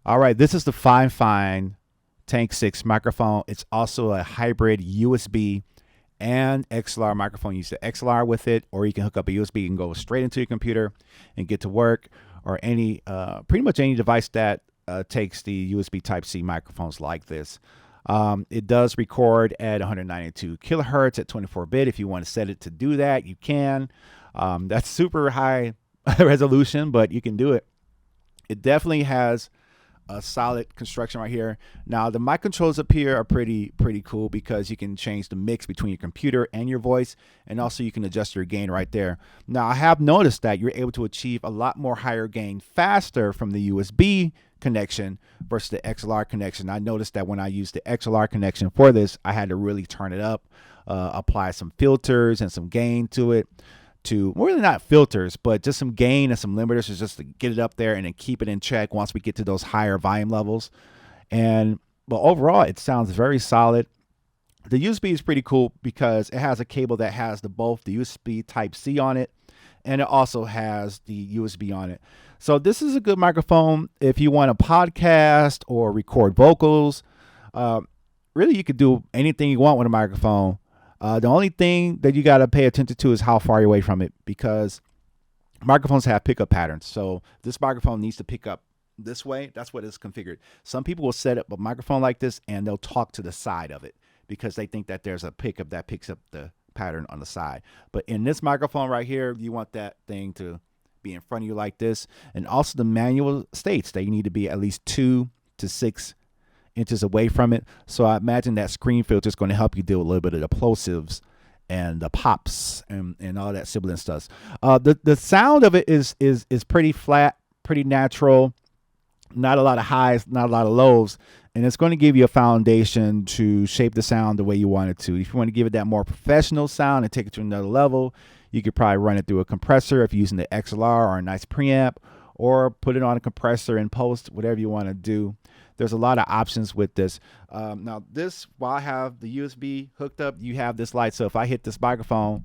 All right, this is the Fifine Tank 6 microphone. It's also a hybrid USB and XLR microphone. You use the XLR with it, or you can hook up a USB and go straight into your computer and get to work, or any pretty much any device that takes the USB Type-C microphones like this. It does record at 192 kilohertz at 24-bit. If you want to set it to do that, you can. That's super high resolution, but you can do it. It definitely has a solid construction right here. Now the mic controls up here are pretty cool because you can change the mix between your computer and your voice, and also you can adjust your gain right there. Now I have noticed that you're able to achieve a lot more higher gain faster from the USB connection versus the XLR connection. I noticed that when I used the XLR connection for this, I had to really turn it up, apply some filters and some gain to it, to really not filters, but just some gain and some limiters just to get it up there and then keep it in check once we get to those higher volume levels. But overall, it sounds very solid. The USB is pretty cool because it has a cable that has both the USB Type-C on it, and it also has the USB on it. So this is a good microphone if you want to podcast or record vocals. Really, you could do anything you want with a microphone. The only thing that you got to pay attention to is how far you're away from it, because microphones have pickup patterns. So this microphone needs to pick up this way. That's what it's configured. Some people will set up a microphone like this and they'll talk to the side of it because they think that there's a pickup that picks up the pattern on the side. But in this microphone right here, you want that thing to be in front of you like this. And also the manual states that you need to be at least 2 to 6 inches away from it. So I imagine that screen filter is going to help you deal with a little bit of the plosives and the pops and all that sibling stuff. The sound of it is pretty flat, pretty natural, not a lot of highs, not a lot of lows, and it's going to give you a foundation to shape the sound the way you want it to. If you want to give it that more professional sound and take it to another level, you could probably run it through a compressor if you're using the XLR or a nice preamp, or put it on a compressor in post, whatever you want to do. There's a lot of options with this. Now this, while I have the USB hooked up, you have this light. So if I hit this microphone,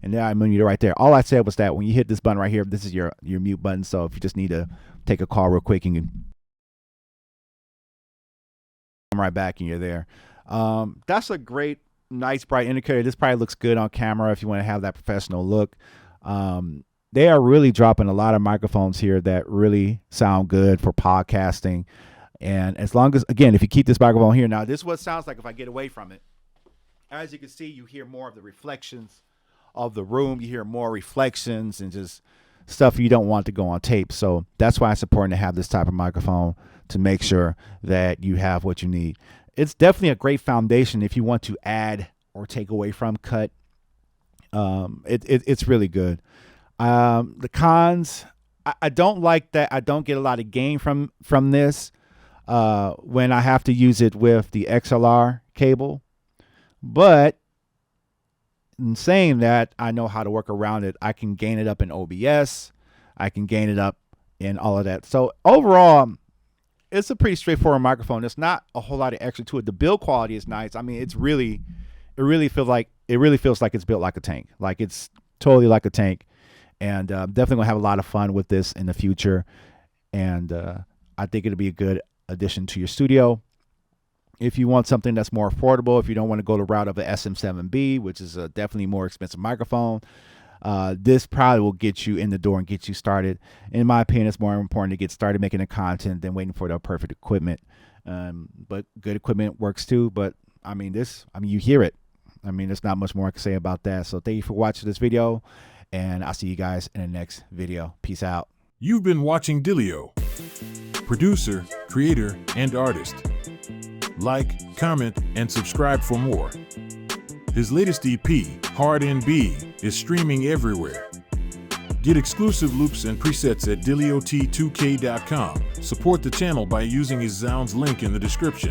and then I mute it right there. All I said was that when you hit this button right here, this is your mute button. So if you just need to take a call real quick, you can come right back and you're there. That's a great, nice, bright indicator. This probably looks good on camera if you want to have that professional look. They are really dropping a lot of microphones here that really sound good for podcasting. And as long as, again, if you keep this microphone here, now this is what it sounds like if I get away from it. As you can see, you hear more of the reflections of the room. You hear more reflections and just stuff you don't want to go on tape. So that's why it's important to have this type of microphone to make sure that you have what you need. It's definitely a great foundation if you want to add or take away from, cut. It's really good. The cons, I don't like that I don't get a lot of gain from this when I have to use it with the XLR cable. But in saying that, I know how to work around it. I can gain it up in OBS. I can gain it up in all of that. So overall, it's a pretty straightforward microphone. There's not a whole lot of extra to it. The build quality is nice. I mean, it really feels like it's built like a tank. Like it's totally like a tank. And definitely gonna have a lot of fun with this in the future, and I think it'll be a good addition to your studio. If you want something that's more affordable, if you don't want to go the route of the SM7B, which is a definitely more expensive microphone, this probably will get you in the door and get you started. In my opinion, it's more important to get started making the content than waiting for the perfect equipment. But good equipment works too. But I mean, you hear it. I mean, there's not much more I can say about that. So thank you for watching this video. And I'll see you guys in the next video. Peace out. You've been watching Dilio, producer, creator, and artist. Like, comment, and subscribe for more. His latest EP, Hard NB, is streaming everywhere. Get exclusive loops and presets at DilioT2K.com. Support the channel by using his Zounds link in the description.